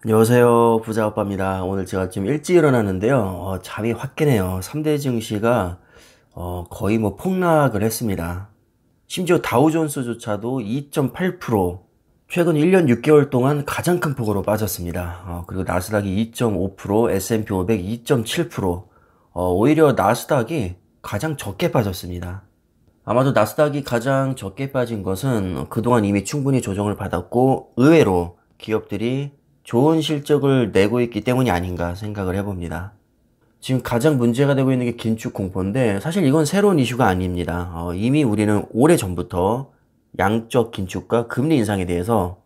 안녕하세요. 부자오빠입니다. 오늘 제가 좀 일찍 일어났는데요. 잠이 확 깨네요. 3대 증시가 거의 뭐 폭락을 했습니다. 심지어 다우존스조차도 2.8%, 최근 1년 6개월 동안 가장 큰 폭으로 빠졌습니다. 그리고 나스닥이 2.5%, S&P 500 2.7%, 오히려 나스닥이 가장 적게 빠졌습니다. 아마도 나스닥이 가장 적게 빠진 것은 그동안 이미 충분히 조정을 받았고 의외로 기업들이 좋은 실적을 내고 있기 때문이 아닌가 생각을 해봅니다. 지금 가장 문제가 되고 있는 게 긴축 공포인데 사실 이건 새로운 이슈가 아닙니다. 이미 우리는 오래전부터 양적 긴축과 금리 인상에 대해서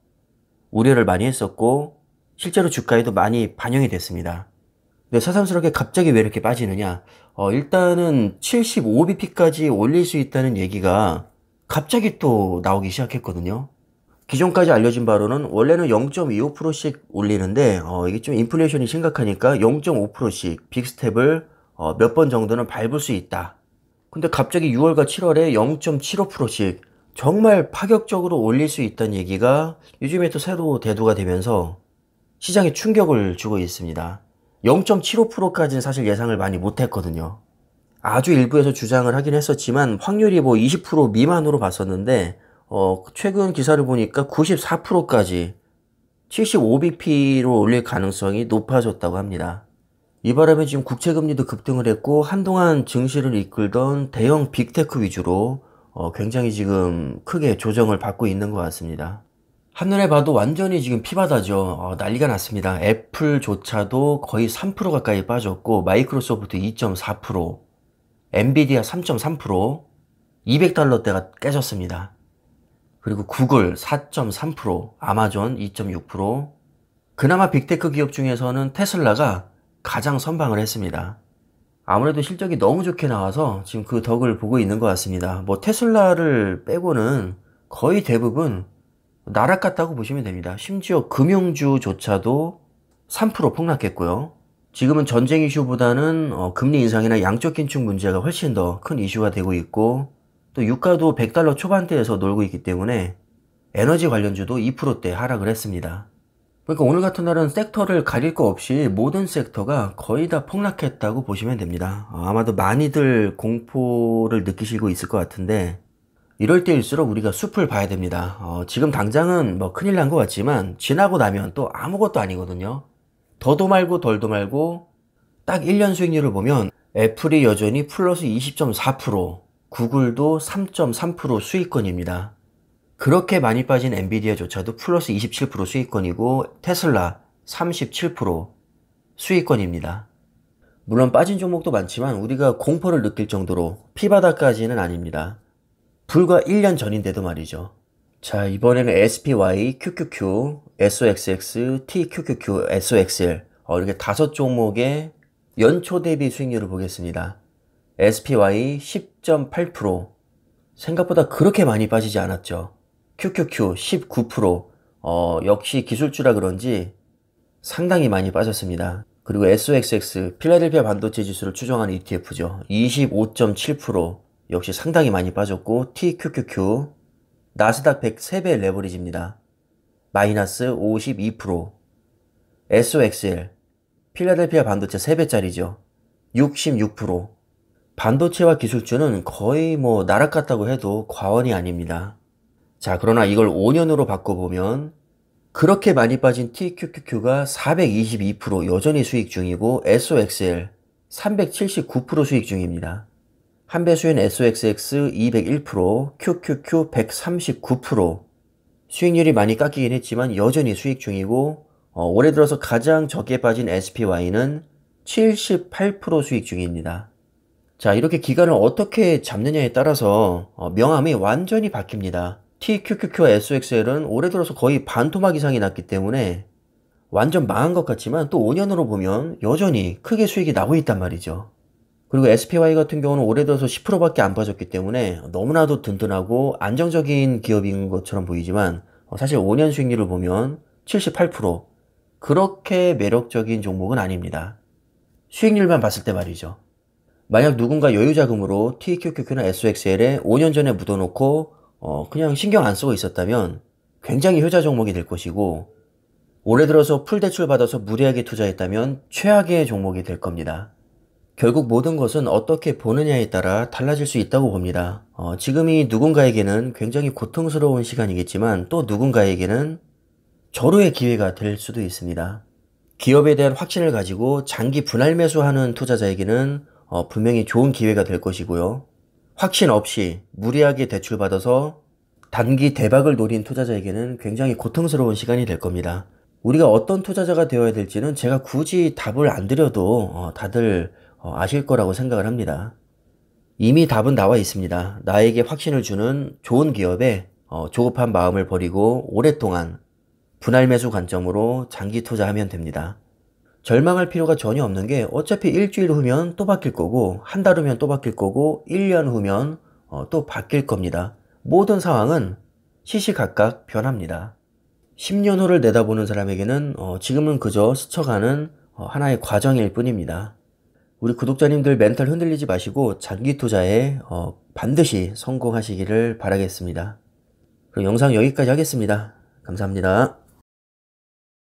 우려를 많이 했었고 실제로 주가에도 많이 반영이 됐습니다. 근데 새삼스럽게 갑자기 왜 이렇게 빠지느냐? 일단은 75bp까지 올릴 수 있다는 얘기가 갑자기 또 나오기 시작했거든요. 기존까지 알려진 바로는 원래는 0.25%씩 올리는데 이게 좀 인플레이션이 심각하니까 0.5%씩 빅스텝을 몇 번 정도는 밟을 수 있다. 근데 갑자기 6월과 7월에 0.75%씩 정말 파격적으로 올릴 수 있다는 얘기가 요즘에 또 새로 대두가 되면서 시장에 충격을 주고 있습니다. 0.75%까지는 사실 예상을 많이 못했거든요. 아주 일부에서 주장을 하긴 했었지만 확률이 뭐 20% 미만으로 봤었는데 최근 기사를 보니까 94%까지 75bp로 올릴 가능성이 높아졌다고 합니다. 이 바람에 지금 국채금리도 급등을 했고 한동안 증시를 이끌던 대형 빅테크 위주로 굉장히 지금 크게 조정을 받고 있는 것 같습니다. 한눈에 봐도 완전히 지금 피바다죠. 난리가 났습니다. 애플조차도 거의 3% 가까이 빠졌고 마이크로소프트 2.4%, 엔비디아 3.3%, 200달러대가 깨졌습니다. 그리고 구글 4.3%, 아마존 2.6%, 그나마 빅테크 기업 중에서는 테슬라가 가장 선방을 했습니다. 아무래도 실적이 너무 좋게 나와서 지금 그 덕을 보고 있는 것 같습니다. 뭐 테슬라를 빼고는 거의 대부분 나락같다고 보시면 됩니다. 심지어 금융주조차도 3% 폭락했고요. 지금은 전쟁 이슈보다는 금리 인상이나 양적 긴축 문제가 훨씬 더 큰 이슈가 되고 있고 또 유가도 100달러 초반대에서 놀고 있기 때문에 에너지 관련주도 2%대 하락을 했습니다. 그러니까 오늘 같은 날은 섹터를 가릴 거 없이 모든 섹터가 거의 다 폭락했다고 보시면 됩니다. 아마도 많이들 공포를 느끼시고 있을 것 같은데 이럴 때일수록 우리가 숲을 봐야 됩니다. 지금 당장은 뭐 큰일 난 것 같지만 지나고 나면 또 아무것도 아니거든요. 더도 말고 덜도 말고 딱 1년 수익률을 보면 애플이 여전히 플러스 20.4%, 구글도 3.3% 수익권입니다. 그렇게 많이 빠진 엔비디아조차도 플러스 27% 수익권이고 테슬라 37% 수익권입니다. 물론 빠진 종목도 많지만 우리가 공포를 느낄 정도로 피바다까지는 아닙니다. 불과 1년 전인데도 말이죠. 자, 이번에는 SPY, QQQ, SOXX, TQQQ, SOXL 이렇게 5종목의 연초 대비 수익률을 보겠습니다. SPY 10.8%, 생각보다 그렇게 많이 빠지지 않았죠. QQQ 19%, 역시 기술주라 그런지 상당히 많이 빠졌습니다. 그리고 SOXX, 필라델피아 반도체 지수를 추정하는 ETF죠. 25.7%, 역시 상당히 많이 빠졌고 TQQQ, 나스닥 100 3배 레버리지입니다. 마이너스 52%, SOXL, 필라델피아 반도체 3배짜리죠. 66%, 반도체와 기술주는 거의 뭐 나락같다고 해도 과언이 아닙니다. 자, 그러나 이걸 5년으로 바꿔보면 그렇게 많이 빠진 TQQQ가 422% 여전히 수익 중이고 SOXL 379% 수익 중입니다. 한배수인 SOXX 201%, QQQ 139%, 수익률이 많이 깎이긴 했지만 여전히 수익 중이고 올해 들어서 가장 적게 빠진 SPY는 78% 수익 중입니다. 자, 이렇게 기간을 어떻게 잡느냐에 따라서 명암이 완전히 바뀝니다. TQQQ와 SOXL은 올해 들어서 거의 반토막 이상이 났기 때문에 완전 망한 것 같지만 또 5년으로 보면 여전히 크게 수익이 나고 있단 말이죠. 그리고 SPY 같은 경우는 올해 들어서 10%밖에 안 빠졌기 때문에 너무나도 든든하고 안정적인 기업인 것처럼 보이지만 사실 5년 수익률을 보면 78%, 그렇게 매력적인 종목은 아닙니다. 수익률만 봤을 때 말이죠. 만약 누군가 여유자금으로 TQQQ나 SOXL에 5년 전에 묻어놓고 그냥 신경 안 쓰고 있었다면 굉장히 효자 종목이 될 것이고 올해 들어서 풀 대출 받아서 무리하게 투자했다면 최악의 종목이 될 겁니다. 결국 모든 것은 어떻게 보느냐에 따라 달라질 수 있다고 봅니다. 지금이 누군가에게는 굉장히 고통스러운 시간이겠지만 또 누군가에게는 절호의 기회가 될 수도 있습니다. 기업에 대한 확신을 가지고 장기 분할 매수하는 투자자에게는 분명히 좋은 기회가 될 것이고요. 확신 없이 무리하게 대출받아서 단기 대박을 노린 투자자에게는 굉장히 고통스러운 시간이 될 겁니다. 우리가 어떤 투자자가 되어야 될지는 제가 굳이 답을 안 드려도 다들 아실 거라고 생각을 합니다. 이미 답은 나와 있습니다. 나에게 확신을 주는 좋은 기업에 조급한 마음을 버리고 오랫동안 분할 매수 관점으로 장기 투자하면 됩니다. 절망할 필요가 전혀 없는 게 어차피 일주일 후면 또 바뀔 거고 한 달 후면 또 바뀔 거고 1년 후면 또 바뀔 겁니다. 모든 상황은 시시각각 변합니다. 10년 후를 내다보는 사람에게는 지금은 그저 스쳐가는 하나의 과정일 뿐입니다. 우리 구독자님들 멘탈 흔들리지 마시고 장기 투자에 반드시 성공하시기를 바라겠습니다. 그럼 영상 여기까지 하겠습니다. 감사합니다.